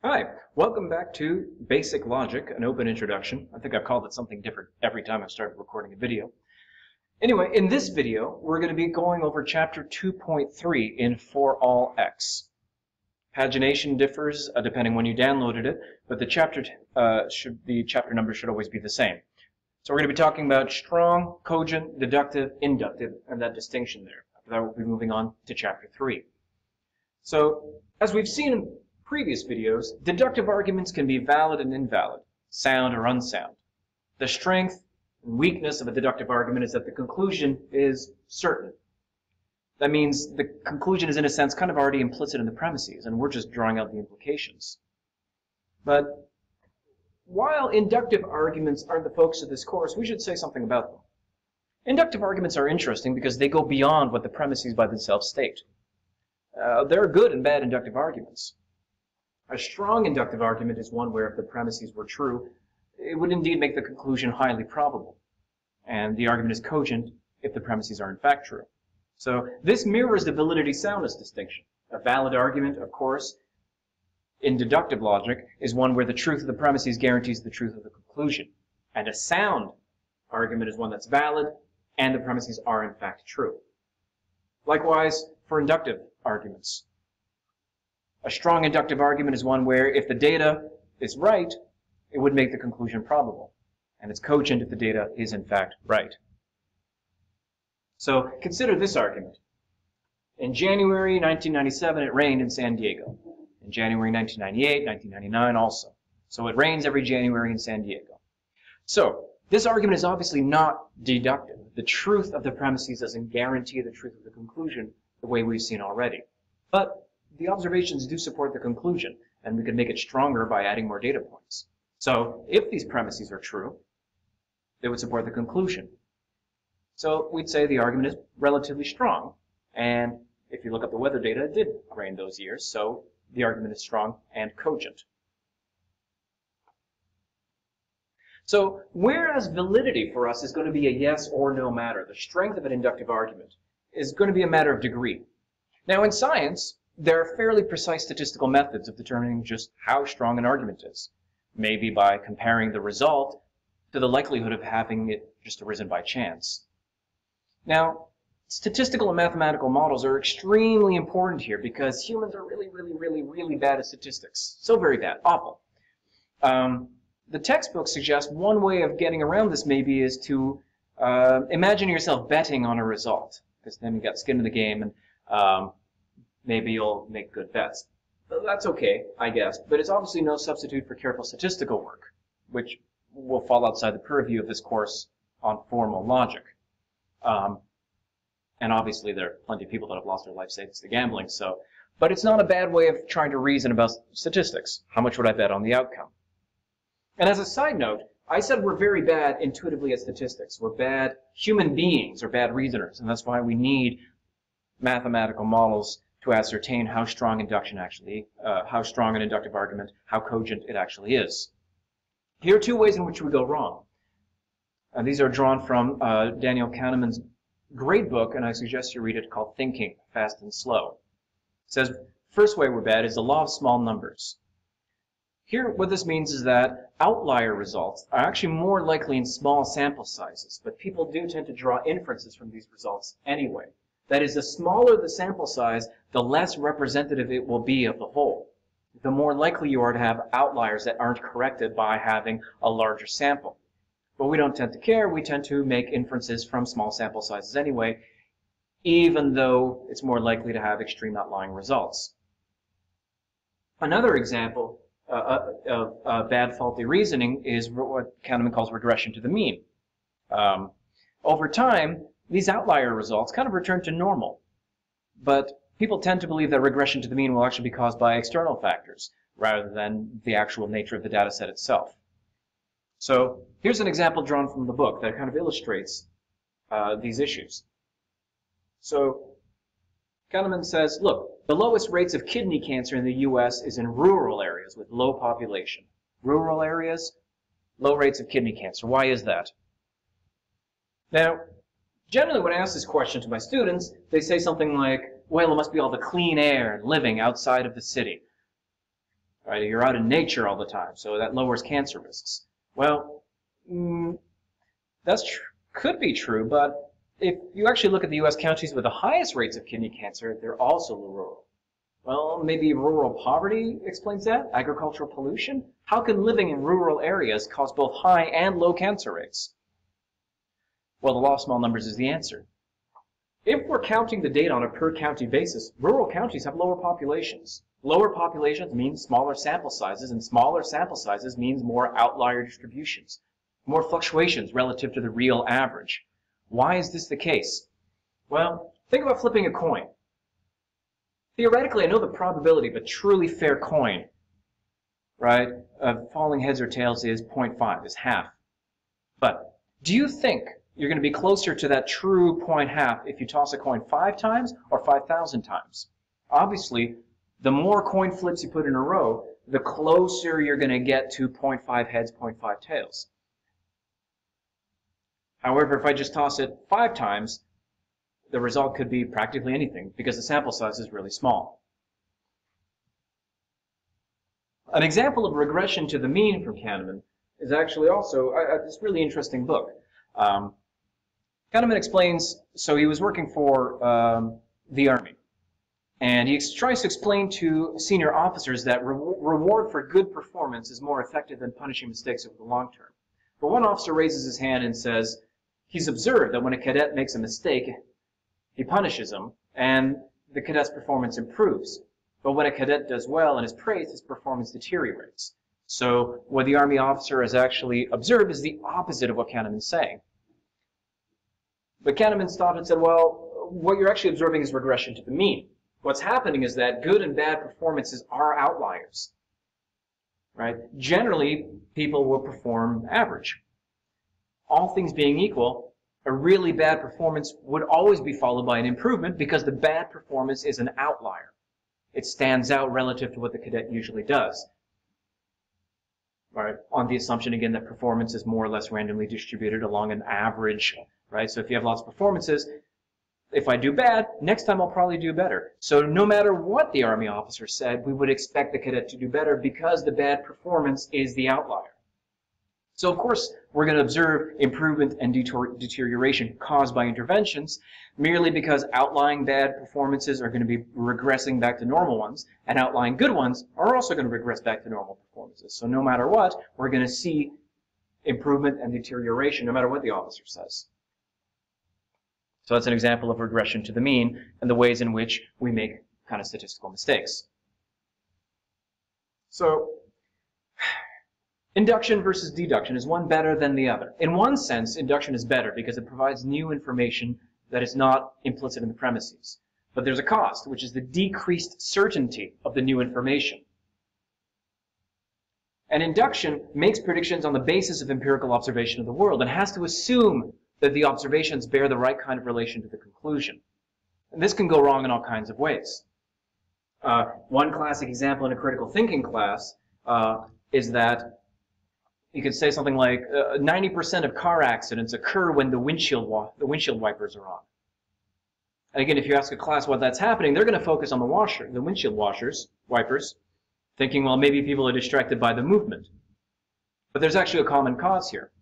Hi, welcome back to Basic Logic, an open introduction. I think I've called it something different every time I've started recording a video. Anyway, in this video, we're going to be going over Chapter 2.3 in For All X. Pagination differs depending when you downloaded it, but the chapter number should always be the same. So we're going to be talking about strong, cogent, deductive, inductive, and that distinction there. After that, we'll be moving on to Chapter 3. So, as we've seen in previous videos, deductive arguments can be valid and invalid, sound or unsound. The strength and weakness of a deductive argument is that the conclusion is certain. That means the conclusion is, in a sense, kind of already implicit in the premises, and we're just drawing out the implications. But while inductive arguments aren't the focus of this course, we should say something about them. Inductive arguments are interesting because they go beyond what the premises by themselves state. There are good and bad inductive arguments. A strong inductive argument is one where if the premises were true, it would indeed make the conclusion highly probable. And the argument is cogent if the premises are in fact true. So this mirrors the validity-soundness distinction. A valid argument, of course, in deductive logic is one where the truth of the premises guarantees the truth of the conclusion. And a sound argument is one that's valid and the premises are in fact true. Likewise, for inductive arguments. A strong inductive argument is one where if the data is right, it would make the conclusion probable. And it's cogent if the data is in fact right. So consider this argument. In January 1997, it rained in San Diego. In January 1998, 1999 also. So it rains every January in San Diego. So this argument is obviously not deductive. The truth of the premises doesn't guarantee the truth of the conclusion the way we've seen already. But the observations do support the conclusion, and we can make it stronger by adding more data points. So if these premises are true, they would support the conclusion. So we'd say the argument is relatively strong, and if you look up the weather data, it did rain those years, so the argument is strong and cogent. So whereas validity for us is going to be a yes or no matter, the strength of an inductive argument is going to be a matter of degree. Now in science, there are fairly precise statistical methods of determining just how strong an argument is, maybe by comparing the result to the likelihood of having it just arisen by chance. Now, statistical and mathematical models are extremely important here because humans are really bad at statistics. So very bad, awful. The textbook suggests one way of getting around this maybe is to imagine yourself betting on a result, because then you got skin in the game and maybe you'll make good bets. That's okay, I guess, but it's obviously no substitute for careful statistical work, which will fall outside the purview of this course on formal logic. And obviously there are plenty of people that have lost their life savings to gambling, so, but it's not a bad way of trying to reason about statistics. How much would I bet on the outcome? And as a side note, I said we're very bad intuitively at statistics. We're bad human beings or bad reasoners, and that's why we need mathematical models to ascertain how strong how strong an inductive argument, how cogent it actually is. Here are two ways in which we go wrong. And these are drawn from Daniel Kahneman's great book, and I suggest you read it, called Thinking, Fast and Slow. It says, first way we're bad is the law of small numbers. Here, what this means is that outlier results are actually more likely in small sample sizes, but people do tend to draw inferences from these results anyway. That is, the smaller the sample size, the less representative it will be of the whole. The more likely you are to have outliers that aren't corrected by having a larger sample. But we don't tend to care. We tend to make inferences from small sample sizes anyway, even though it's more likely to have extreme outlying results. Another example of bad faulty reasoning is what Kahneman calls regression to the mean. Over time, these outlier results kind of return to normal, but people tend to believe that regression to the mean will actually be caused by external factors rather than the actual nature of the data set itself. So here's an example drawn from the book that kind of illustrates these issues. So Kahneman says, look, the lowest rates of kidney cancer in the U.S. is in rural areas with low population. Rural areas, low rates of kidney cancer. Why is that? Now, generally, when I ask this question to my students, they say something like, well, it must be all the clean air and living outside of the city. right? You're out in nature all the time, so that lowers cancer risks. Well, could be true, but if you actually look at the U.S. counties with the highest rates of kidney cancer, they're also rural. Well, maybe rural poverty explains that? Agricultural pollution? How can living in rural areas cause both high and low cancer rates? Well, the law of small numbers is the answer. If we're counting the data on a per-county basis, rural counties have lower populations. Lower populations means smaller sample sizes, and smaller sample sizes means more outlier distributions, more fluctuations relative to the real average. Why is this the case? Well, think about flipping a coin. Theoretically, I know the probability of a truly fair coin, right, of falling heads or tails is 0.5, is half. But do you think you're going to be closer to that true 0.5 if you toss a coin 5 times or 5,000 times? Obviously, the more coin flips you put in a row, the closer you're going to get to 0.5 heads, 0.5 tails. However, if I just toss it 5 times, the result could be practically anything because the sample size is really small. An example of regression to the mean from Kahneman is actually also this really interesting book. Kahneman explains, so he was working for the Army, and he tries to explain to senior officers that reward for good performance is more effective than punishing mistakes over the long term. But one officer raises his hand and says he's observed that when a cadet makes a mistake, he punishes him, and the cadet's performance improves. But when a cadet does well and is praised, his performance deteriorates. So what the Army officer has actually observed is the opposite of what Kahneman's saying. But Kahneman stopped and said, well, what you're actually observing is regression to the mean. What's happening is that good and bad performances are outliers, right? Generally, people will perform average. All things being equal, a really bad performance would always be followed by an improvement because the bad performance is an outlier. It stands out relative to what the cadet usually does. Right? On the assumption, again, that performance is more or less randomly distributed along an average. Right? So if you have lots of performances, if I do bad, next time I'll probably do better. So no matter what the Army officer said, we would expect the cadet to do better because the bad performance is the outlier. So, of course, we're going to observe improvement and deterioration caused by interventions merely because outlying bad performances are going to be regressing back to normal ones, and outlying good ones are also going to regress back to normal performances. So no matter what, we're going to see improvement and deterioration no matter what the officer says. So that's an example of regression to the mean and the ways in which we make kind of statistical mistakes. So induction versus deduction. Is one better than the other? In one sense, induction is better because it provides new information that is not implicit in the premises. But there's a cost, which is the decreased certainty of the new information. And induction makes predictions on the basis of empirical observation of the world and has to assume that the observations bear the right kind of relation to the conclusion. And this can go wrong in all kinds of ways. One classic example in a critical thinking class is that you could say something like 90% of car accidents occur when the windshield wipers are on. And again, if you ask a class what that's happening, they're going to focus on the windshield wipers, thinking, well, maybe people are distracted by the movement. But there's actually a common cause here.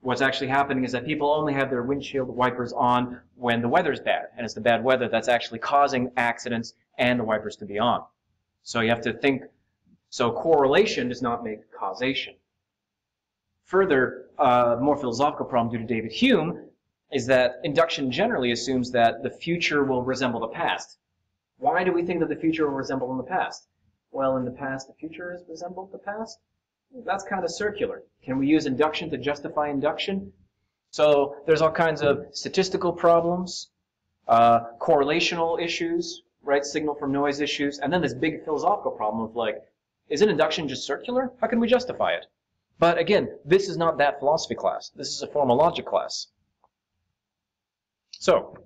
What's actually happening is that people only have their windshield wipers on when the weather's bad, and it's the bad weather that's actually causing accidents and the wipers to be on. So you have to think, so correlation does not make causation. Further, more philosophical problem due to David Hume is that induction generally assumes that the future will resemble the past. Why do we think that the future will resemble in the past? Well, in the past, the future has resembled the past. That's kind of circular. Can we use induction to justify induction? So there's all kinds of statistical problems, correlational issues, right? Signal from noise issues, and then this big philosophical problem of like, isn't induction just circular? How can we justify it? But again, this is not that philosophy class. This is a formal logic class. So,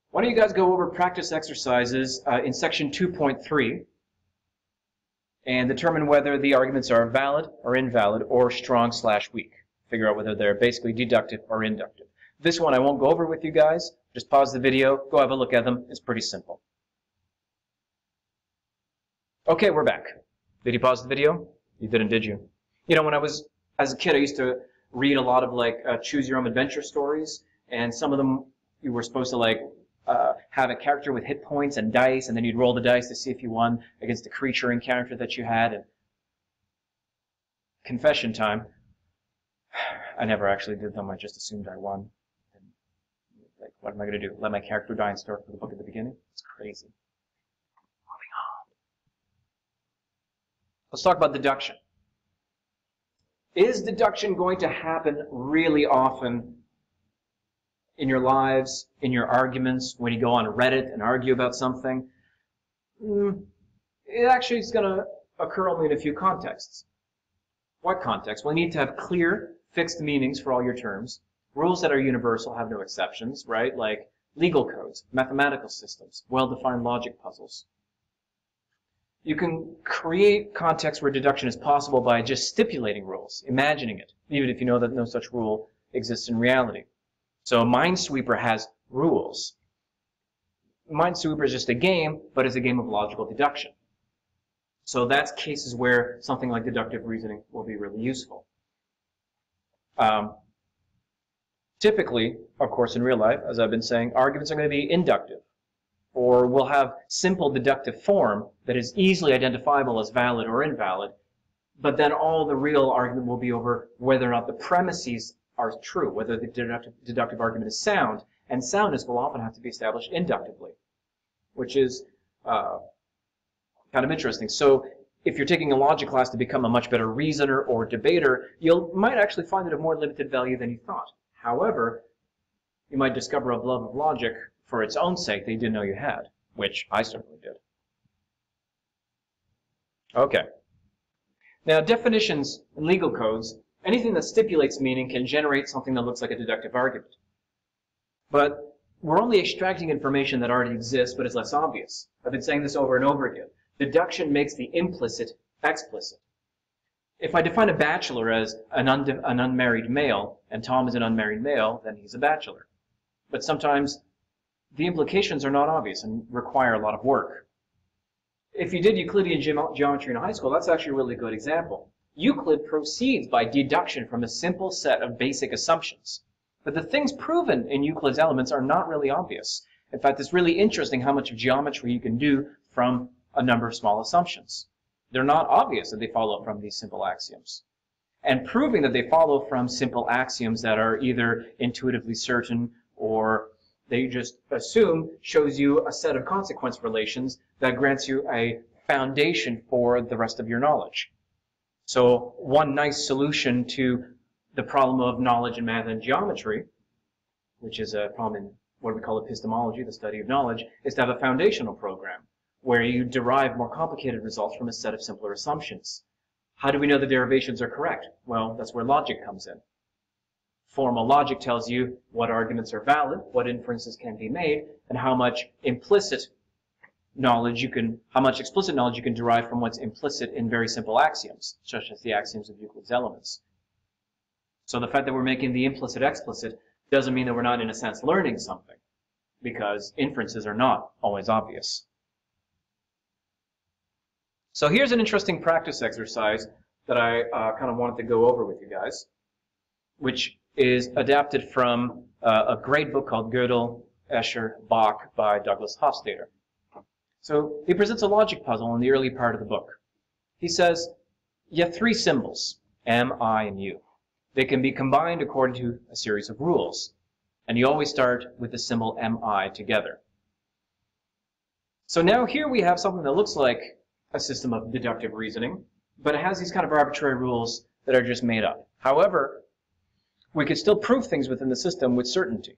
why don't you guys go over practice exercises in section 2.3 and determine whether the arguments are valid or invalid or strong/weak. Figure out whether they're basically deductive or inductive. This one I won't go over with you guys. Just pause the video, go have a look at them. It's pretty simple. Okay, we're back. Did you pause the video? You didn't, did you? You know, when I was, as a kid, I used to read a lot of choose your own adventure stories, and some of them you were supposed to have a character with hit points and dice, and then you'd roll the dice to see if you won against the creature and character that you had. And confession time. I never actually did them. I just assumed I won. And, like, what am I going to do? Let my character die and start with the book at the beginning? It's crazy. Moving on. Let's talk about deduction. Is deduction going to happen really often in your lives, in your arguments, when you go on Reddit and argue about something? It actually is going to occur only in a few contexts. What context? Well, you need to have clear, fixed meanings for all your terms, rules that are universal, have no exceptions, right? Like legal codes, mathematical systems, well-defined logic puzzles. You can create contexts where deduction is possible by just stipulating rules, imagining it, even if you know that no such rule exists in reality. So Minesweeper has rules. Minesweeper is just a game, but it's a game of logical deduction. So that's cases where something like deductive reasoning will be really useful. Typically, of course, in real life, as I've been saying, arguments are going to be inductive, or we'll have simple deductive form that is easily identifiable as valid or invalid, but then all the real argument will be over whether or not the premises are true, whether the deductive argument is sound, and soundness will often have to be established inductively, which is kind of interesting. So if you're taking a logic class to become a much better reasoner or debater, you might actually find it of more limited value than you thought. However, you might discover a love of logic for its own sake that you didn't know you had, which I certainly did. Okay. Now, definitions in legal codes, anything that stipulates meaning can generate something that looks like a deductive argument. But we're only extracting information that already exists, but is less obvious. I've been saying this over and over again. Deduction makes the implicit explicit. If I define a bachelor as an unmarried male, and Tom is an unmarried male, then he's a bachelor. But sometimes the implications are not obvious and require a lot of work. If you did Euclidean geometry in high school, that's actually a really good example. Euclid proceeds by deduction from a simple set of basic assumptions. But the things proven in Euclid's elements are not really obvious. In fact, it's really interesting how much of geometry you can do from a number of small assumptions. They're not obvious that they follow from these simple axioms. And proving that they follow from simple axioms that are either intuitively certain or they just assume shows you a set of consequence relations that grants you a foundation for the rest of your knowledge. So one nice solution to the problem of knowledge in math and geometry, which is a problem in what we call epistemology, the study of knowledge, is to have a foundational program where you derive more complicated results from a set of simpler assumptions. How do we know the derivations are correct? Well, that's where logic comes in. Formal logic tells you what arguments are valid, what inferences can be made, and how much explicit knowledge you can derive from what's implicit in very simple axioms, such as the axioms of Euclid's elements. So the fact that we're making the implicit explicit doesn't mean that we're not, in a sense, learning something, because inferences are not always obvious. So here's an interesting practice exercise that I kind of wanted to go over with you guys, which is adapted from a great book called Gödel, Escher, Bach by Douglas Hofstadter. So he presents a logic puzzle in the early part of the book. He says, you have three symbols, M, I, and U. They can be combined according to a series of rules. And you always start with the symbol MI together. So now here we have something that looks like a system of deductive reasoning, but it has these kind of arbitrary rules that are just made up. However, we could still prove things within the system with certainty.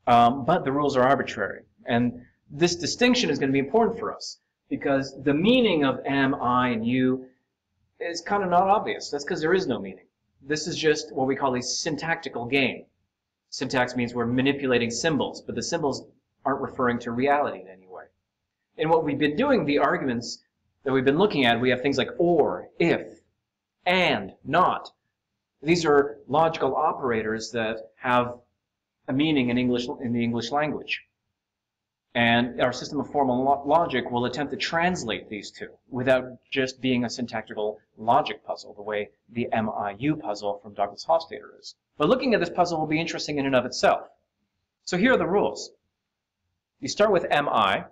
But the rules are arbitrary. And this distinction is going to be important for us because the meaning of M, I, and U is kind of not obvious. That's because there is no meaning. This is just what we call a syntactical game. Syntax means we're manipulating symbols, but the symbols aren't referring to reality in any way. In what we've been doing, the arguments that we've been looking at, we have things like or, if, and, not. These are logical operators that have a meaning in the English language. And our system of formal logic will attempt to translate these two without just being a syntactical logic puzzle, the way the MIU puzzle from Douglas Hofstadter is. But looking at this puzzle will be interesting in and of itself. So here are the rules. You start with MI.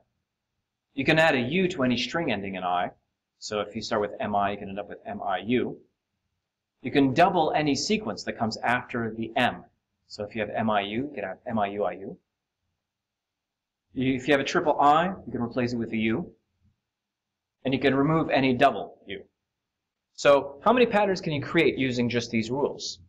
You can add a U to any string ending in I. So if you start with MI, you can end up with MIU. You can double any sequence that comes after the M. So if you have MIU, you can have MIUIU. If you have a triple I, you can replace it with a U. And you can remove any double U. So how many patterns can you create using just these rules?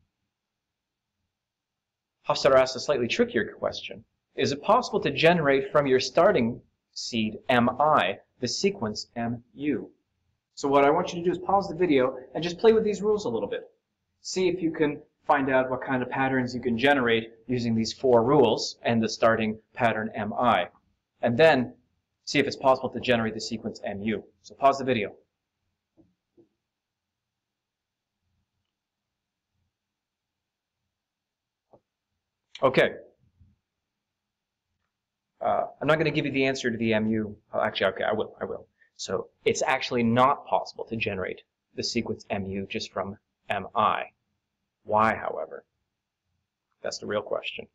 Hofstadter asks a slightly trickier question. Is it possible to generate from your starting seed MI the sequence MU? So what I want you to do is pause the video and just play with these rules a little bit. See if you can find out what kind of patterns you can generate using these 4 rules and the starting pattern MI. And then see if it's possible to generate the sequence MU. So pause the video. Okay. I'm not going to give you the answer to the MU. Oh, actually, okay, I will. So it's actually not possible to generate the sequence MU just from MI. Why, however? That's the real question.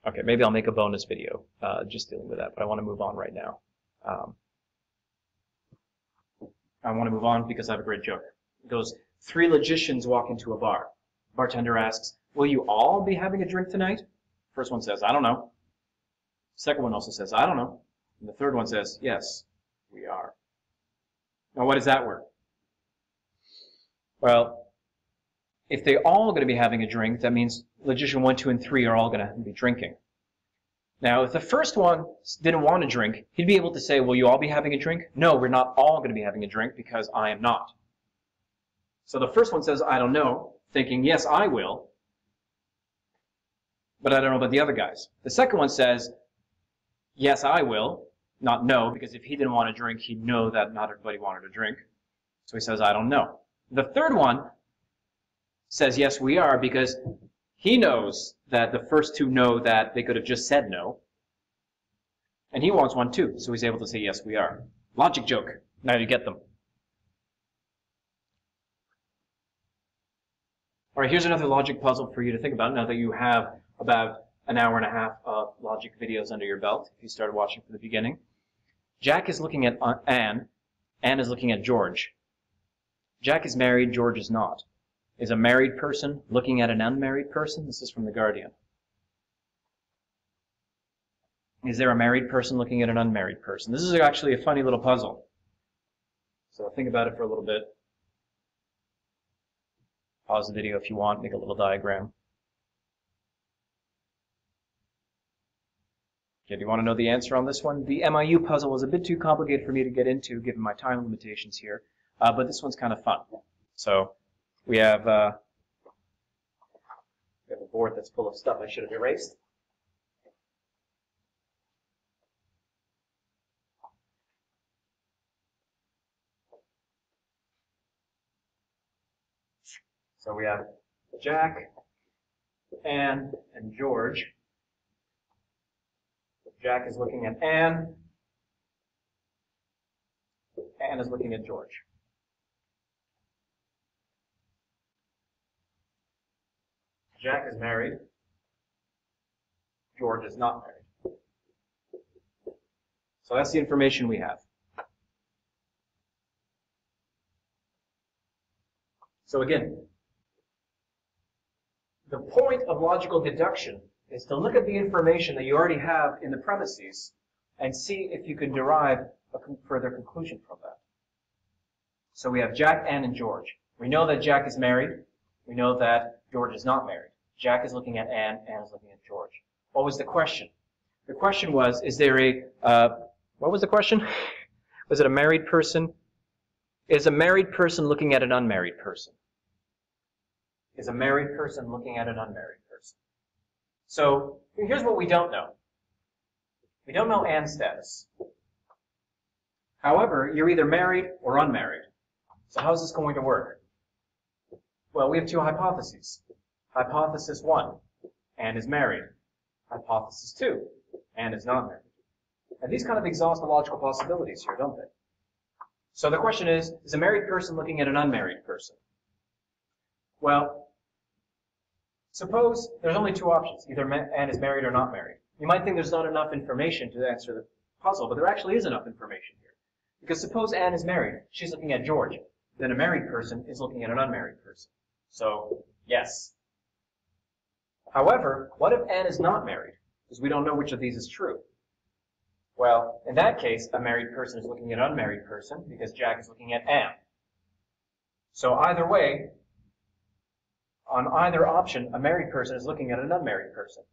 Okay, maybe I'll make a bonus video just dealing with that, but I want to move on right now. I want to move on because I have a great joke. It goes, 3 logicians walk into a bar. Bartender asks, will you all be having a drink tonight? First one says, I don't know. Second one also says, I don't know. And the third one says, yes, we are. Now, what does that work? Well, if they're all going to be having a drink, that means logician 1, 2, and 3 are all going to be drinking. Now, if the first one didn't want to drink, he'd be able to say, will you all be having a drink? No, we're not all going to be having a drink because I am not. So the first one says, I don't know, thinking, yes, I will, but I don't know about the other guys. The second one says, yes, I will, not no, because if he didn't want to drink, he'd know that not everybody wanted to drink. So he says, I don't know. The third one says, yes, we are, because he knows that the first 2 know that they could have just said no. And he wants one too, so he's able to say, yes, we are. Logic joke. Now you get them. All right, here's another logic puzzle for you to think about now that you have about an hour and a half of logic videos under your belt, if you started watching from the beginning. Jack is looking at Anne. Anne is looking at George. Jack is married, George is not. Is a married person looking at an unmarried person? This is from The Guardian. Is there a married person looking at an unmarried person? This is actually a funny little puzzle. So think about it for a little bit. Pause the video if you want, make a little diagram. Okay, do you want to know the answer on this one? The MIU puzzle was a bit too complicated for me to get into given my time limitations here, but this one's kind of fun. So we have a board that's full of stuff I should have erased. So we have Jack, Anne, and George. Jack is looking at Anne. Anne is looking at George. Jack is married. George is not married. So that's the information we have. So again, the point of logical deduction is to look at the information that you already have in the premises and see if you can derive a further conclusion from that. So we have Jack, Anne, and George. We know that Jack is married. We know that George is not married. Jack is looking at Anne, Anne is looking at George. What was the question? The question was, is there a, what was the question? Was it a married person? Is a married person looking at an unmarried person? Is a married person looking at an unmarried person? So here's what we don't know. We don't know Anne's status. However, you're either married or unmarried. So how is this going to work? Well, we have 2 hypotheses. Hypothesis 1, Anne is married. Hypothesis 2, Anne is not married. And these kind of exhaust the logical possibilities here, don't they? So the question is a married person looking at an unmarried person? Well, suppose there's only two options. Either Anne is married or not married. You might think there's not enough information to answer the puzzle, but there actually is enough information here. Because suppose Anne is married. She's looking at George. Then a married person is looking at an unmarried person. So, yes. However, what if Anne is not married? Because we don't know which of these is true. Well, in that case, a married person is looking at an unmarried person because Jack is looking at Anne. So either way, on either option, a married person is looking at an unmarried person.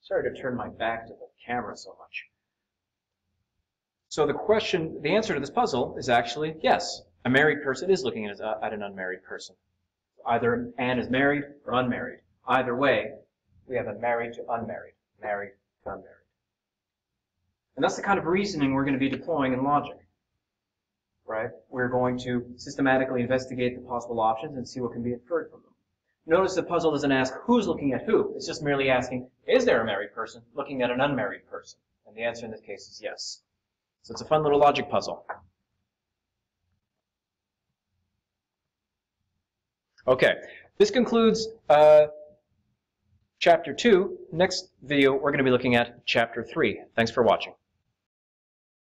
Sorry to turn my back to the camera so much. So the answer to this puzzle is actually yes. A married person is looking at an unmarried person. Either Anne is married or unmarried. Either way, we have a married to unmarried, married to unmarried. And that's the kind of reasoning we're going to be deploying in logic, right? We're going to systematically investigate the possible options and see what can be inferred from them. Notice the puzzle doesn't ask who's looking at who. It's just merely asking, is there a married person looking at an unmarried person? And the answer in this case is yes. So it's a fun little logic puzzle. Okay, this concludes Chapter 2. Next video, we're going to be looking at Chapter 3. Thanks for watching.